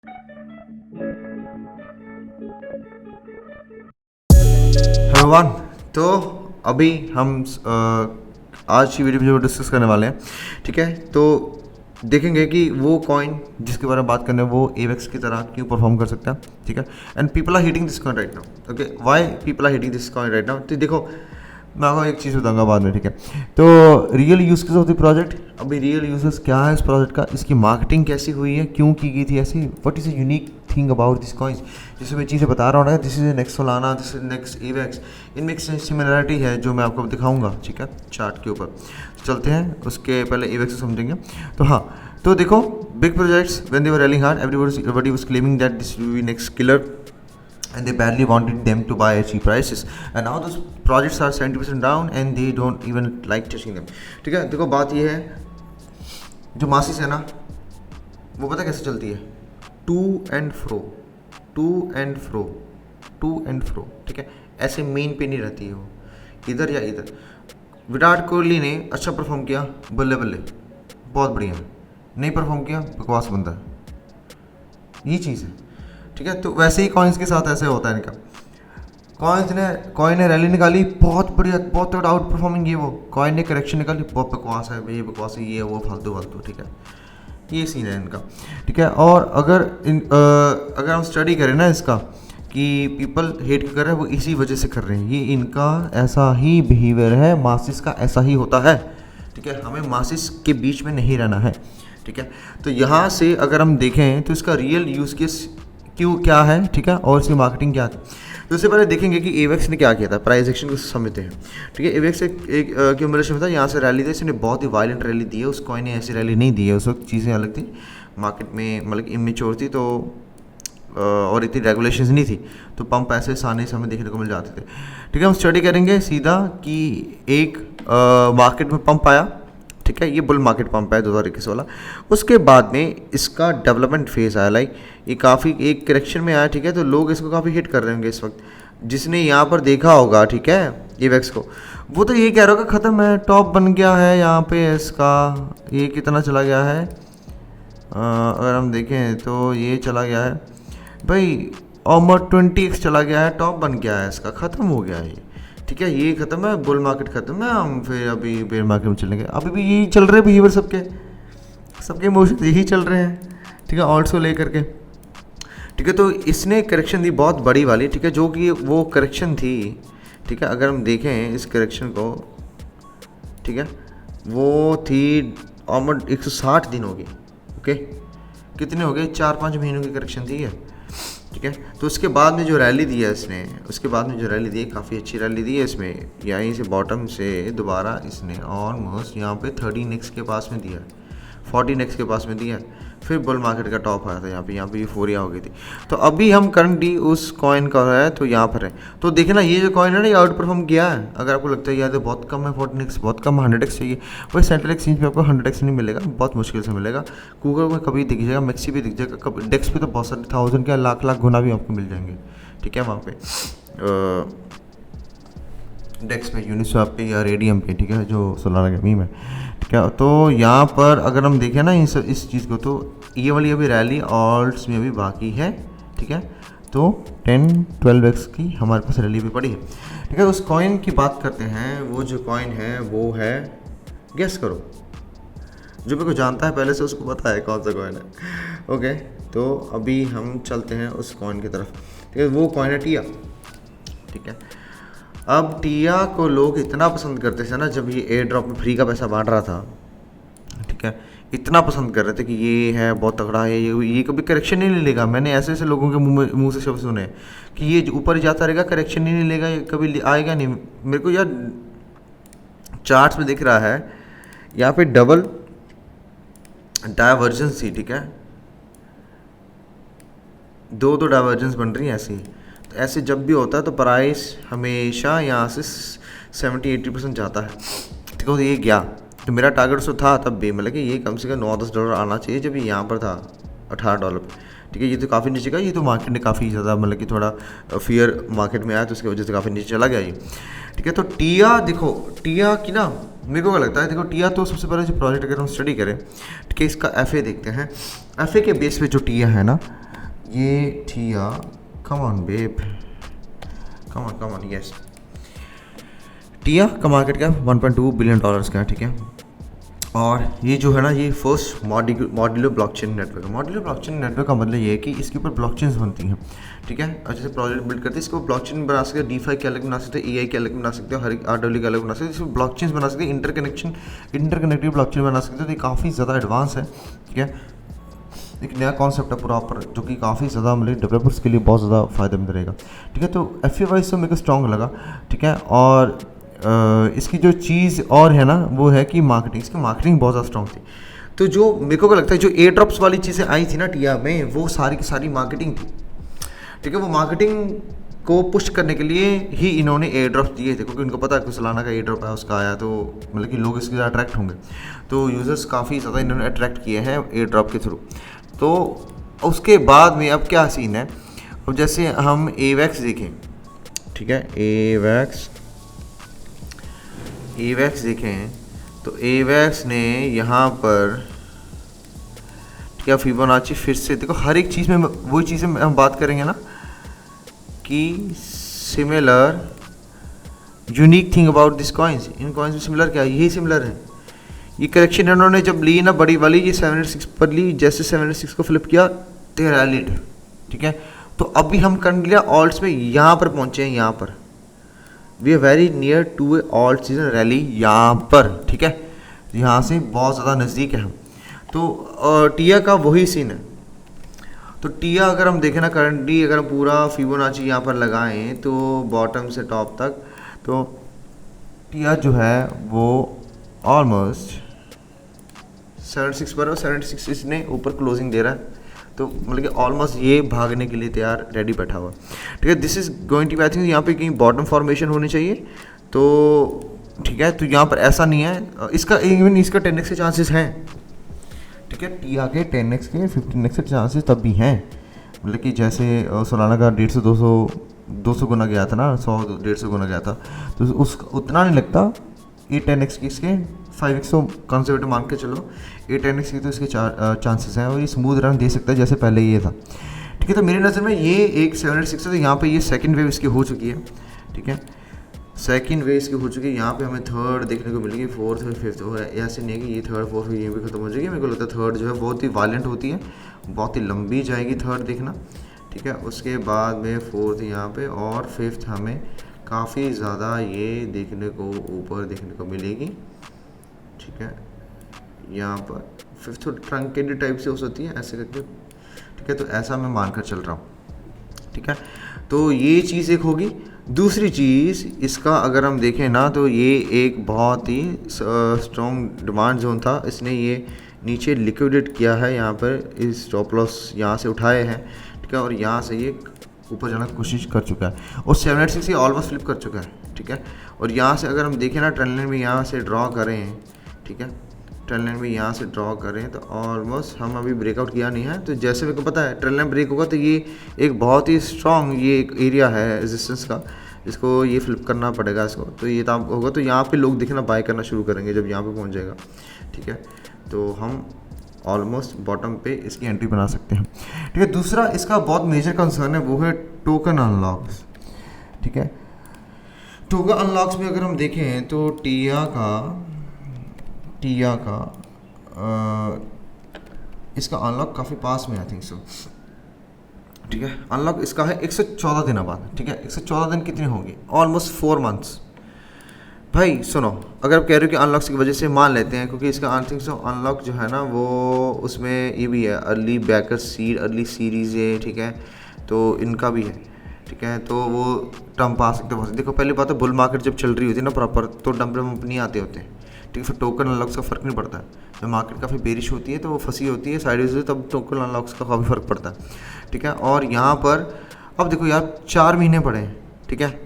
Hello one. तो अभी हम आज की वीडियो में जो डिस्कस करने वाले हैं, ठीक है, तो देखेंगे कि वो कॉइन जिसके बारे में बात करने वो एवेक्स की तरह क्यों परफॉर्म कर सकता है, ठीक है। And people are hitting this coin right now. Okay, why people are hitting this coin right now? तो देखो, मैं आपको एक चीज़ बताऊंगा बाद में, ठीक है। तो real use of the project, अभी रियल यूजेस क्या है इस प्रोजेक्ट का, इसकी मार्केटिंग कैसी हुई है, क्यों की गई थी ऐसी, what is a unique thing about this coins, जैसे मैं चीज़ें बता रहा हूँ ना, this is next Solana, this is next Avax, इनमें एक सिमिलरिटी है जो मैं आपको दिखाऊंगा, ठीक है, चार्ट के ऊपर। चलते हैं, उसके पहले एवेक्स समझेंगे। तो हाँ, तो देखो, big projects when they were railing hard, everybody was claiming that this will be next killer and they barely wanted them to buy at cheap prices, and now those projects are 70% down and they don't even like touching them, ठीक है। देखो, बात ये है, जो masses है ना, वो पता कैसे चलती है, to and fro, to and fro, to and fro, ठीक है, ऐसे मेन पे नहीं रहती है वो, इधर या इधर। विराट कोहली ने अच्छा परफॉर्म किया, बल्ले बल्ले, बहुत बढ़िया। नहीं परफॉर्म किया, बकवास बंदा है, ये चीज़ है, ठीक है। तो वैसे ही कॉइन्स के साथ ऐसे होता है इनका। कॉइन ने रैली निकाली, बहुत बढ़िया, बहुत तगड़ा आउट परफॉर्मिंग, ये वो कॉइन ने करेक्शन निकाली, बहुत बकवास है, ये बकवास है, ये है वो, फालतू फालतू, ठीक है। ये सीन है इनका, ठीक है। और अगर हम स्टडी करें ना इसका कि पीपल हेट क्यों कर रहे हैं, वो इसी वजह से कर रहे हैं, ये इनका ऐसा ही बिहेवियर है, मासिस का ऐसा ही होता है, ठीक है। हमें मासिस के बीच में नहीं रहना है, ठीक है। तो यहाँ से अगर हम देखें तो इसका रियल यूज़ केस क्यों क्या है, ठीक है, और इसकी मार्केटिंग क्या है। तो उससे पहले देखेंगे कि एवेक्स ने क्या किया था, प्राइस एक्शन को समझते हैं, ठीक है। एवेक्स एक क्यूमुलेशन में था, यहाँ से रैली थी, इसने बहुत ही वायलेंट रैली दी है, उस कॉइन ने ऐसी रैली नहीं दी है, उस वक्त चीज़ें अलग थी, मार्केट में मतलब इमेच्योर थी, तो और इतनी रेगुलेशंस नहीं थी, तो पंप ऐसे आसानी से हमें देखने को मिल जाते थे, ठीक है। हम स्टडी करेंगे सीधा कि एक मार्केट में पंप आया, ठीक है, ये बुल मार्केट पंप है 2021 वाला। उसके बाद में इसका डेवलपमेंट फेज आया, लाइक ये काफ़ी एक करेक्शन में आया, ठीक है। तो लोग इसको काफ़ी हिट कर रहे होंगे इस वक्त, जिसने यहाँ पर देखा होगा, ठीक है, एवेक्स को, वो तो ये कह रहा होगा ख़त्म है, टॉप बन गया है यहाँ पे इसका, ये कितना चला गया है, अगर हम देखें तो ये चला गया है भाई, ऑलमोस्ट 20x चला गया है, टॉप बन गया है इसका, ख़त्म हो गया है ये, ठीक है। ये ख़त्म है, बुल मार्केट ख़त्म है, हम फिर अभी बेयर मार्केट में चलेंगे। अभी भी यही चल रहे बिहेवियर, सबके इमोशन यही चल रहे हैं, ठीक है, ऑल्ट्स को लेकर के, ठीक है। तो इसने करेक्शन दी बहुत बड़ी वाली, ठीक है, जो कि वो करेक्शन थी, ठीक है। अगर हम देखें इस करेक्शन को, ठीक है, वो थी ऑलमोस्ट 160 दिन हो गए, ओके, कितने हो गए, 4-5 महीनों की करेक्शन थी है, ठीक है। तो उसके बाद में जो रैली दी है इसने, उसके बाद में जो रैली दी है, काफ़ी अच्छी रैली दी है इसमें, यहीं से बॉटम से दोबारा इसने ऑलमोस्ट यहाँ पे 13x के पास में दिया है, 14x के पास में दिया है, फिर बुल मार्केट का टॉप आया था यहाँ पे यूफोरिया हो गई थी। तो अभी हम करंटली उस कॉइन का है तो यहाँ पर है, तो देखे ना, ये जो कॉइन है ना, ये आउट परफॉर्म किया है। अगर आपको लगता है यार तो बहुत कम है 14x, बहुत कम, 100x चाहिए, वही सेंट्रल एक्सचेंज पे आपको 100x नहीं मिलेगा, बहुत मुश्किल से मिलेगा। गूगल में कभी दिख जाएगा, मैक्सी भी दिख जाएगा, कभी डेक्स पे तो बहुत सारे 1000 के लाख गुना भी आपको मिल जाएंगे, ठीक है, वहाँ पे डेक्स पे, यूनिस्वैप पे या रेडियम पे, ठीक है, जो सोलाना का मीम है, ठीक है। तो यहाँ पर अगर हम देखें ना इस चीज़ को, तो ये वाली अभी रैली ऑल्ट्स में अभी बाकी है, ठीक है। तो 10-12x की हमारे पास रैली भी पड़ी है, ठीक है। उस कॉइन की बात करते हैं, वो जो कॉइन है वो है, गेस करो, जो मेरे को जानता है पहले से उसको पता है कौन सा कॉइन है, ओके। तो अभी हम चलते हैं उस कॉइन की तरफ, ठीक है। वो कॉइन है टिया, ठीक है। अब टिया को लोग इतना पसंद करते थे ना, जब ये एयर ड्रॉप में फ्री का पैसा बांट रहा था, ठीक है, इतना पसंद कर रहे थे कि ये है बहुत तगड़ा है, ये कभी करेक्शन नहीं लेगा। मैंने ऐसे ऐसे लोगों के मुंह से शब्द सुने कि ये ऊपर जाता रहेगा, करेक्शन ही नहीं लेगा, ये कभी आएगा नहीं। मेरे को यार चार्ट्स में दिख रहा है यहाँ पे डबल डाइवर्जेंस थी, ठीक है, दो डाइवर्जेंस बन रही हैं ऐसी। तो ऐसे जब भी होता है तो प्राइस हमेशा यहाँ से 70-80% जाता है, ठीक है। तो ये गया, तो मेरा टारगेट उसको था तब भी, मतलब कि ये कम से कम $9-10 आना चाहिए, जब ये यहाँ पर था $18 पे, ठीक है। ये तो काफ़ी नीचे का, ये तो मार्केट ने काफ़ी ज़्यादा मतलब कि थोड़ा फियर मार्केट में आया, तो उसकी वजह से काफ़ी नीचे चला गया ये, ठीक है। तो टिया देखो, टिया की ना मेरे को क्या लगता है, देखो टिया तो सबसे पहले जो प्रोजेक्ट अगर हम स्टडी करें, ठीक है, इसका FA देखते हैं। FA के बेस पे जो टिया है ना, ये TIA, come on babe, come on yes, TIA का मार्केट कैप 1.2 बिलियन डॉलर्स का है, ठीक है। और ये जो है ना, ये फर्स्ट मॉड्यूलर ब्लॉकचेन नेटवर्क है। मॉड्यूलर ब्लॉकचेन नेटवर्क का मतलब ये है कि इसके ऊपर ब्लॉकचेन्स बनती हैं, ठीक है। और जैसे प्रोजेक्ट बिल्ड करते हैं, इसको ब्लॉकचेन बना सकते हैं, डीफाई के अलग बना सकते हैं, एआई के अलग बना सकते हैं, हर एक आरडब्ल्यू के अलग बना सकते हैं, इसमें ब्लॉकचेन्स बना सकते हैं, इंटरकनेक्टेड ब्लॉकचेन बना सकते हैं। तो ये काफ़ी ज़्यादा एडवांस है, ठीक है। एक नया कॉन्सेप्ट है प्रॉपर, जो कि काफ़ी ज़्यादा मतलब डेवलपर्स के लिए बहुत ज़्यादा फ़ायदेमंद रहेगा, ठीक है। तो एफ वाइज से मेरे को स्ट्रॉन्ग लगा, ठीक है। और इसकी जो चीज़ और है ना, वो है कि मार्केटिंग, इसकी मार्केटिंग बहुत ज़्यादा स्ट्रॉन्ग थी। तो जो मेरे को लगता है जो एयर ड्रॉप्स वाली चीज़ें आई थी ना टिया में, वो सारी की सारी मार्केटिंग थी, ठीक है। वो मार्केटिंग को पुश करने के लिए ही इन्होंने एयर ड्रॉप्स दिए थे, क्योंकि उनको पता है कि सोलाना का एयर ड्रॉप है, उसका आया तो मतलब कि लोग इसके ज़्यादा अट्रैक्ट होंगे। तो यूज़र्स काफ़ी ज़्यादा इन्होंने अट्रैक्ट किए हैं एयर ड्रॉप के थ्रू। तो उसके बाद में अब क्या सीन है, अब जैसे हम एवैक्स देखें, ठीक है, एवैक्स देखें, तो एवैक्स ने यहाँ पर क्या फिबोनाची फिर से देखो, हर एक चीज़ में वही चीज़ें हम बात करेंगे ना कि similar unique thing about this coins, in coins में सिमिलर क्या है, यही सिमिलर है। ये करेक्शन इन्होंने जब ली ना बड़ी वाली, ये 706 पर ली, जैसे 706 को फ्लिप किया तो रैलिड, ठीक है। तो अभी हम कर लिया ऑल्ट्स में, यहाँ पर पहुँचे हैं, यहाँ पर we are very near to a alt season rally, यहाँ पर, ठीक है। यहाँ से बहुत ज़्यादा नज़दीक है हम। तो टिया का वही सीन है। तो टिया अगर हम देखें ना करंटली, अगर हम पूरा फिबोनाची यहाँ पर लगाएं तो बॉटम से टॉप तक, तो टिया जो है वो ऑलमोस्ट 76 पर, और 76 इसने ऊपर क्लोजिंग दे रहा है, तो मतलब कि ऑलमोस्ट ये भागने के लिए तैयार रेडी बैठा हुआ, ठीक है। This is going to be, I think यहाँ पे कहीं बॉटम फॉर्मेशन होनी चाहिए, तो ठीक है। तो यहाँ पर ऐसा नहीं है, इसका इवन इसका 10x के चांसेस हैं, ठीक है। टिया के 10x के 15x के चांसेस तब भी हैं, मतलब कि जैसे सोलाना का 150 गुना गया था ना, 100-150 गुना गया था, तो उस उतना नहीं लगता। ये 10x की इसके 5x तो कंजर्वेटिव मान के चलो, ये 10x की तो इसके चांसेस हैं, और ये स्मूथ रन दे सकता है जैसे पहले ये था, ठीक है। तो मेरी नज़र में ये एक 706 है, तो यहाँ पे ये सेकंड वेव इसकी हो चुकी है, ठीक है। सेकंड वेव इसकी हो चुकी है, यहाँ पे हमें थर्ड देखने को मिलेगी, फोर्थ और फिफ्थ, और ऐसे नहीं है कि ये थर्ड फोर्थ ये भी खत्म हो जाएगी। मेरे को लगता है थर्ड जो है बहुत ही वायलेंट होती है, बहुत ही लंबी जाएगी थर्ड देखना, ठीक है। उसके बाद में फोर्थ यहाँ पे, और फिफ्थ हमें काफ़ी ज़्यादा ये देखने को ऊपर देखने को मिलेगी, ठीक है। यहाँ पर फिफ्थ ट्रंकेटेड टाइप से हो सकती है ऐसे करके, ठीक है। तो ऐसा मैं मानकर चल रहा हूँ, ठीक है। तो ये चीज़ एक होगी। दूसरी चीज़ इसका अगर हम देखें ना, तो ये एक बहुत ही स्ट्रॉन्ग डिमांड जोन था, इसने ये नीचे लिक्विडेट किया है, यहाँ पर इस स्टॉप लॉस यहाँ से उठाए हैं, ठीक है। और यहाँ से ये ऊपर जाने की कोशिश कर चुका है, और 786 ये ऑलमोस्ट फ्लिप कर चुका है, ठीक है। और यहाँ से अगर हम देखें ना, ट्रेंड लाइन में यहाँ से ड्रॉ करें, ठीक है, ट्रेंड लाइन में यहाँ से ड्रॉ करें, तो ऑलमोस्ट हम अभी ब्रेकआउट किया नहीं है। तो जैसे मेरे को पता है ट्रेंड लाइन ब्रेक होगा, तो ये एक बहुत ही स्ट्रॉन्ग ये एक एरिया है रेजिस्टेंस का, इसको ये फ्लिप करना पड़ेगा इसको। तो ये तब होगा, तो यहाँ पे लोग दिखना बाय करना शुरू करेंगे जब यहाँ पे पहुँच जाएगा, ठीक है। तो हम ऑलमोस्ट बॉटम पे इसकी एंट्री बना सकते हैं, ठीक है। दूसरा इसका बहुत मेजर कंसर्न है, वो है टोकन अनलॉक्स, ठीक है। टोकन अनलॉक्स में अगर हम देखें तो टिया का इसका अनलॉक काफ़ी पास में, आई थिंक सो, ठीक है। अनलॉक इसका है 114 दिन बाद, ठीक है। 114 दिन कितने होंगे, ऑलमोस्ट 4 मंथ्स। भाई सुनो, अगर आप कह रहे हो कि अनलॉक्स की वजह से मान लेते हैं, क्योंकि इसका आई थिंक सो अनलॉक जो है ना, वो उसमें ये भी है early backer seed, early series है, ठीक है। तो इनका भी है, ठीक है। तो वो डंप आ सकते हैं। देखो पहली बात है, बुल मार्केट जब चल रही होती है ना प्रॉपर, तो डंप नहीं आते होते हैं, ठीक है। फिर टोकन अनलॉक्स का फ़र्क नहीं पड़ता है। जब मार्केट काफ़ी बेरिश होती है तो वो फंसी होती है साइडवेज से, तब टोकन अनलॉक्स का काफ़ी फ़र्क पड़ता है, ठीक है। और यहाँ पर अब देखो यार 4 महीने पड़े हैं, ठीक है।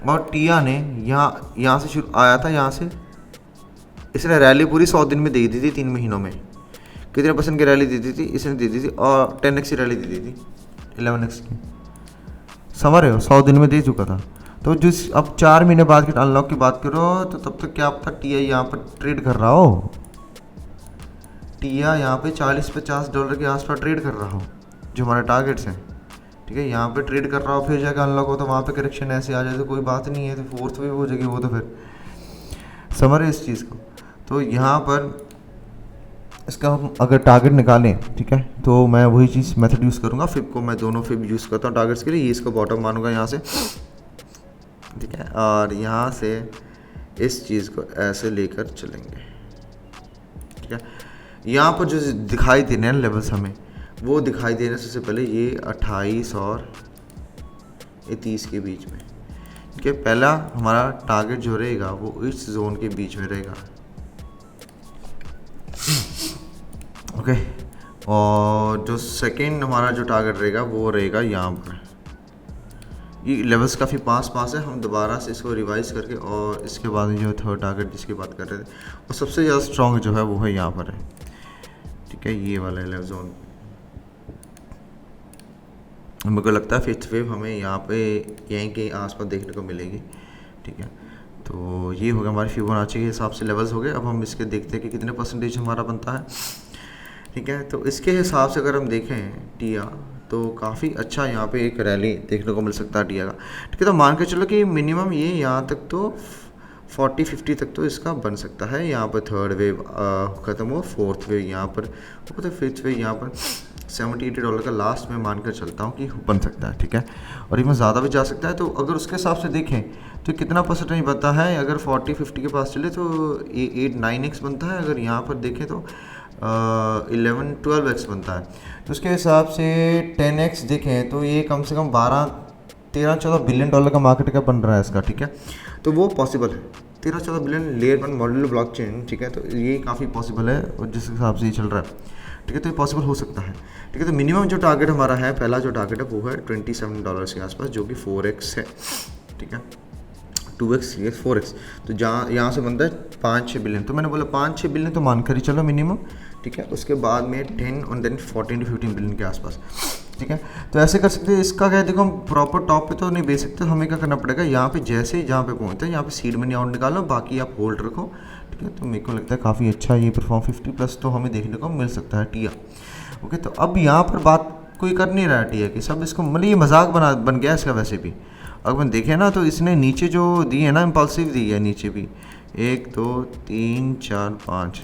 और टिया ने यहाँ से शुरू आया था, यहाँ से इसने रैली पूरी 100 दिन में दे दी थी, 3 महीनों में कितने % की रैली दे दी थी इसने, दे दी थी। और 10x की रैली दे दी थी, 11x की, समझ रहे हो, 100 दिन में दे चुका था। तो जिस अब 4 महीने बाद के अनलॉक की बात करो, तो तब तक क्या पता टिया यहाँ पर ट्रेड कर रहा हो, टिया यहाँ पे $40-50 के आसपास ट्रेड कर रहा हो, जो हमारे टारगेट्स हैं, ठीक है। यहाँ पे ट्रेड कर रहा हो फिर जाकर अनलॉक हो तो वहाँ पे करेक्शन ऐसे आ जाए तो कोई बात नहीं है, तो फोर्थ वेव हो जाएगी वो, तो फिर समझ रहे इस चीज़ को। तो यहाँ पर इसका हम अगर टारगेट निकालें, ठीक है, तो मैं वही चीज़ मेथड यूज़ करूँगा। फिब को मैं दोनों फिब यूज़ करता हूँ टारगेट्स के लिए। ये इसको बॉटम मानूंगा यहाँ से, ठीक है, और यहाँ से इस चीज़ को ऐसे लेकर चलेंगे, ठीक है। यहाँ पर जो दिखाई दे रहे हैं लेवल्स हमें, वो दिखाई दे रहे हैं सबसे पहले ये 28 और ये 30 के बीच में, ठीक है। पहला हमारा टारगेट जो रहेगा वो इस जोन के बीच में रहेगा, ओके। और जो सेकंड हमारा जो टारगेट रहेगा वो रहेगा यहाँ पर। ये लेवल्स काफ़ी पास पास है, हम दोबारा से इसको रिवाइज करके और इसके बाद जो थर्ड टारगेट जिसकी बात कर रहे थे वो सबसे ज़्यादा स्ट्रॉन्ग जो है वो है यहाँ पर है, ठीक है, ये वाला लेवल जोन। मेरे को लगता है फिफ्थ वेव हमें यहाँ पे यहीं के आसपास देखने को मिलेगी, ठीक है। तो ये हो गया हमारी फिबोनाची के हिसाब से लेवल्स हो गए। अब हम इसके देखते हैं कि कितने परसेंटेज हमारा बनता है, ठीक है। तो इसके हिसाब से अगर हम देखें टिया, तो काफ़ी अच्छा यहाँ पे एक रैली देखने को मिल सकता है टिया का, ठीक है। तो मान के चलो कि मिनिमम ये यहाँ तक तो 40-50 तक तो इसका बन सकता है। यहाँ पर थर्ड वेव ख़त्म हो, फोर्थ वेव यहाँ पर हो, तो फिफ्थ वेव यहाँ पर $70-80 का लास्ट में मानकर चलता हूँ कि बन सकता है, ठीक है। और इवन ज़्यादा भी जा सकता है। तो अगर उसके हिसाब से देखें तो कितना परसेंटेज बनता है, अगर 40-50 के पास चले तो 8-9x बनता है। अगर यहाँ पर देखें तो 11-12x बनता है। तो उसके हिसाब से 10x देखें तो ये कम से कम 13-14 बिलियन डॉलर का मार्केट कैप बन रहा है इसका, ठीक है। तो वो पॉसिबल है, 13-14 बिलियन लेयर 1 मॉड्यूलर ब्लॉकचेन, ठीक है। तो ये काफ़ी पॉसिबल है और जिस हिसाब से ये चल रहा है, ठीक है। तो ये पॉसिबल हो सकता है, ठीक है। तो मिनिमम जो टारगेट हमारा है, पहला जो टारगेट है वो है $27 के आसपास, जो कि 4x है, ठीक है। 2x ये 4x, तो जहाँ यहाँ से बनता है 5-6 बिलियन। तो मैंने बोला 5-6 बिलियन तो मान कर ही चलो मिनिमम, ठीक है। उसके बाद में 10 और देन 14-15 बिलियन के आसपास, ठीक है। तो ऐसे कर सकते हैं। इसका क्या है, देखो हम प्रॉपर टॉप पे तो नहीं बेच सकते, हमें क्या करना पड़ेगा, यहाँ पे जैसे जहाँ पे पहुँचते हैं यहाँ पे सीड मनी आउट निकालो, बाकी आप होल्ड रखो, ठीक है। तो मेरे को लगता है काफ़ी अच्छा ये परफॉर्म 50+ तो हमें देखने को मिल सकता है टिया, ओके। तो अब यहाँ पर बात कोई कर नहीं रहा है टिया की, सब इसको मतलब ये मजाक बन गया इसका। वैसे भी अगर हम देखें ना तो इसने नीचे जो दी है ना, इम्पल्सिव दी है नीचे भी, 1 2 3 4 5,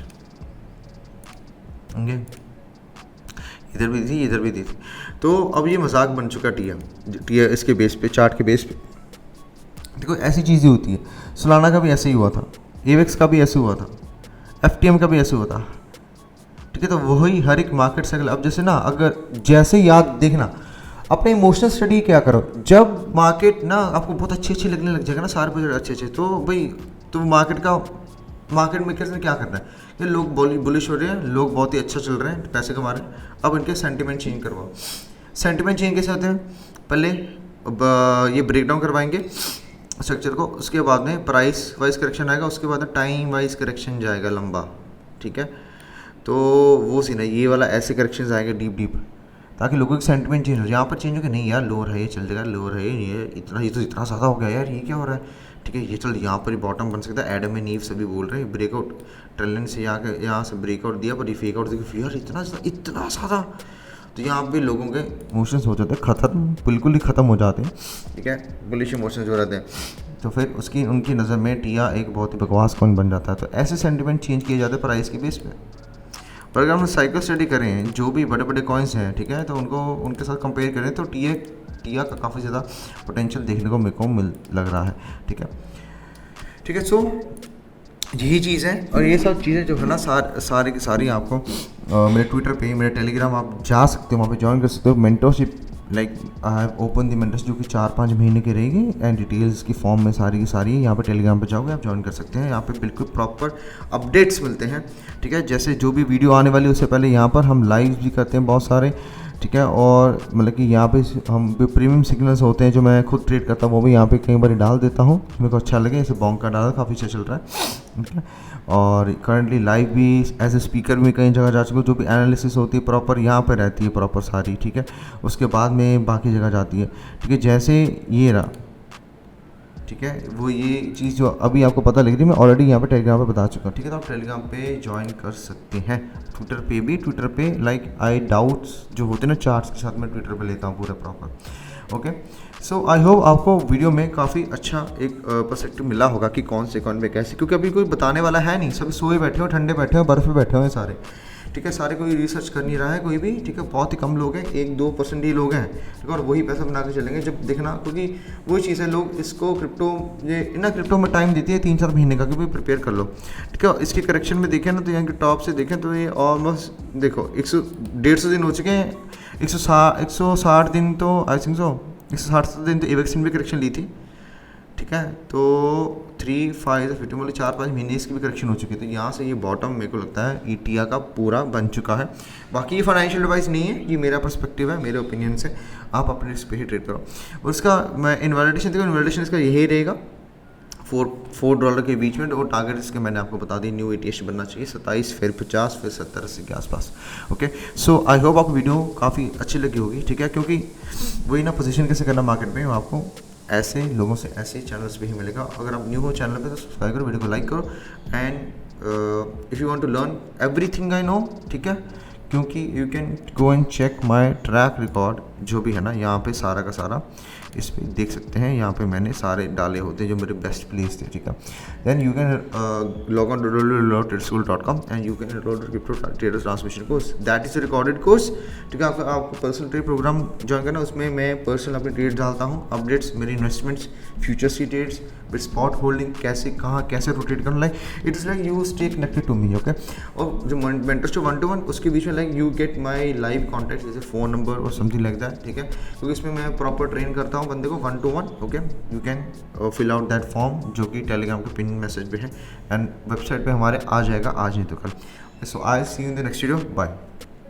इधर भी थी इधर भी दी थी। तो अब ये मजाक बन चुका टिया इसके बेस पे, चार्ट के बेस पे। देखो ऐसी चीज़ें होती है, सोलाना का भी ऐसे ही हुआ था, एवेक्स का भी ऐसे हुआ था, FTM का भी ऐसे हुआ था, ठीक है। तो वही हर एक मार्केट साइकिल। अब जैसे ना, अगर जैसे याद देखना, अपने इमोशनल स्टडी क्या करो, जब मार्केट ना आपको बहुत अच्छे लगने लग जाएगा ना, सारे प्रोजेक्ट अच्छे, तो भाई तो मार्केट मेकर्स ने क्या करना है कि लोग बुलिश हो रहे हैं, लोग बहुत ही अच्छा चल रहे हैं, पैसे कमा रहे हैं, अब इनके सेंटिमेंट चेंज करवाओ। सेंटिमेंट चेंज कैसे होते हैं, पहले ये ब्रेक डाउन करवाएंगे स्ट्रक्चर को, उसके बाद में प्राइस वाइज करेक्शन आएगा, उसके बाद में टाइम वाइज करेक्शन जाएगा लंबा, ठीक है। तो वो सीन है, ये वाला ऐसे करेक्शन आएंगे डीप, ताकि लोगों की सेंटिमेंट चेंज हो। यहाँ पर चेंज हो कि नहीं यार लोअर है, ये चल जाएगा, लोअर है ये तो इतना ज़्यादा हो गया यार, ये क्या हो रहा है, ठीक है। ये चल यहाँ पर ही बॉटम बन सकता है। एडम एंड ईव सभी बोल रहे हैं ब्रेकआउट, ट्रेंड से यहाँ से ब्रेकआउट दिया, पर ये फेक आउट देखिए यार इतना ज़्यादा। तो यहाँ पे लोगों के इमोशंस हो जाते हैं ख़त्म, बिल्कुल ही ख़त्म हो जाते हैं, ठीक है। बुलिश इमोशंस हो जाते हैं, तो फिर उनकी नज़र में टिया एक बहुत ही बकवास कॉइन बन जाता है। तो ऐसे सेंटिमेंट चेंज किए जाते हैं प्राइस के बेस पे। पर अगर हम साइकिल स्टडी करें, जो भी बड़े बड़े कॉइन्स हैं, ठीक है, तो उनके साथ कंपेयर करें तो टिया का काफ़ी ज़्यादा पोटेंशियल देखने को मेरे को लग रहा है, ठीक है। सो यही चीज़ है। और ये सब चीज़ें जो है ना सारी की सारी आपको मेरे ट्विटर पे, मेरे टेलीग्राम आप जा सकते हो, वहाँ पे ज्वाइन कर सकते हो। Mentorship like I have open the mentorship, जो कि 4-5 महीने की रहेगी, एंड डिटेल्स की फॉर्म में सारी की सारी यहाँ पे टेलीग्राम पे जाओगे आप ज्वाइन कर सकते हैं। यहाँ पे बिल्कुल प्रॉपर अपडेट्स मिलते हैं, ठीक है। जैसे जो भी वीडियो आने वाली उससे पहले यहाँ पर हम लाइव भी करते हैं बहुत सारे, ठीक है। और मतलब कि यहाँ पे हम प्रीमियम सिग्नल्स होते हैं जो मैं खुद ट्रेड करता हूँ, वो भी यहाँ पे कई बार डाल देता हूँ, मेरे को अच्छा लगे। जैसे बॉन्ग का डाला, काफ़ी अच्छा चल रहा है, ठीक है। और करंटली लाइव भी एज ए स्पीकर में कई जगह जा चुका हूँ। जो भी एनालिसिस होती है प्रॉपर यहाँ पे रहती है प्रॉपर सारी, ठीक है। उसके बाद में बाकी जगह जाती है, ठीक है। जैसे ये रहा, ठीक है। वो ये चीज़ जो अभी आपको पता लग रही है मैं ऑलरेडी यहाँ पे टेलीग्राम पे बता चुका हूँ, ठीक है। तो आप टेलीग्राम पे ज्वाइन कर सकते हैं। ट्विटर पे भी, ट्विटर पे लाइक आई डाउट्स जो होते हैं ना चार्ट्स के साथ, मैं ट्विटर पे लेता हूँ पूरा proper. Okay, so I hope आपको वीडियो में काफ़ी अच्छा एक पर्सपेक्टिव मिला होगा कि कौन से कौन पे कैसे, क्योंकि अभी कोई बताने वाला है नहीं, सभी सोए बैठे हो, ठंडे बैठे हो, बर्फ़ में बैठे हुए हैं सारे, ठीक है। सारे कोई रिसर्च कर नहीं रहा है कोई भी, ठीक है। बहुत ही कम लोग हैं, 1-2% ही लोग हैं, ठीक है। और वही पैसा बना के चलेंगे जब देखना, क्योंकि वही चीज़ है, लोग इसको क्रिप्टो, ये ना क्रिप्टो में टाइम देती है 3-4 महीने का कि भाई प्रिपेयर कर लो, ठीक है। इसके करेक्शन में देखें ना तो यहाँ के टॉप से देखें तो ये ऑलमोस्ट देखो 150 दिन हो चुके हैं। 160 दिन तो आई थिंक सो 160 दिन तो एवेक्स ने भी करेक्शन ली थी, ठीक है। तो 3-5 मतलब 4-5 महीने इसकी भी करेक्शन हो चुकी है। तो यहाँ से ये बॉटम मेरे को लगता है ईटीआ का पूरा बन चुका है। बाकी ये फाइनेंशियल एडवाइस नहीं है, ये मेरा पर्सपेक्टिव है, मेरे ओपिनियन से, आप अपने रिस्क पे ही ट्रेड करो। और इसका मैं इन्वैलिडेशन देखो, इन्वैलिडेशन इसका यही रहेगा $4 के बीच में। और टारगेट इसके मैंने आपको बता दी, न्यू ETH बनना चाहिए 27, फिर 50, फिर 70-80 के आसपास। ओके, सो आई होप आपको वीडियो काफ़ी अच्छी लगी होगी, ठीक है। क्योंकि वही ना पोजीशन कैसे करना मार्केट में, आपको ऐसे लोगों से, ऐसे चैनल्स पे ही मिलेगा। अगर आप न्यू हो चैनल पे तो सब्सक्राइब करो, वीडियो को लाइक करो, and if you want to learn everything I know, ठीक है। क्योंकि you can go and check my track record जो भी है ना, यहाँ पे सारा का सारा इस पर देख सकते हैं। यहाँ पे मैंने सारे डाले होते हैं जो मेरे बेस्ट प्लेस थे, ठीक है। Then you can log on www.tradeschool.com and you can enroll crypto traders transmission course, that is a recorded course, ठीक है। आपको पर्सनल ट्रेड प्रोग्राम ज्वाइन करना, उसमें मैं पर्सनल अपने ट्रेड डालता हूँ, अपडेट्स, मेरे इन्वेस्टमेंट्स, फ्यूचर्स की ट्रेड्स, फिर स्पॉट होल्डिंग, कैसे कहाँ कैसे रोटेट करना, like it is like you stay connected to me, okay. और जो मेंटर्स जो 1-to-1 उसके बीच में like you get my live contact, जैसे फ़ोन नंबर और समथिंग लाइक दैट, ठीक है। क्योंकि इसमें मैं प्रॉपर ट्रेन करता हूँ बंदे को 1-to-1, ओके। You can fill out that form जो कि टेलीग्राम के पिन मैसेज पे है, एंड वेबसाइट पे हमारे आ जाएगा आज नहीं तो कल। So I see you in the next video, bye.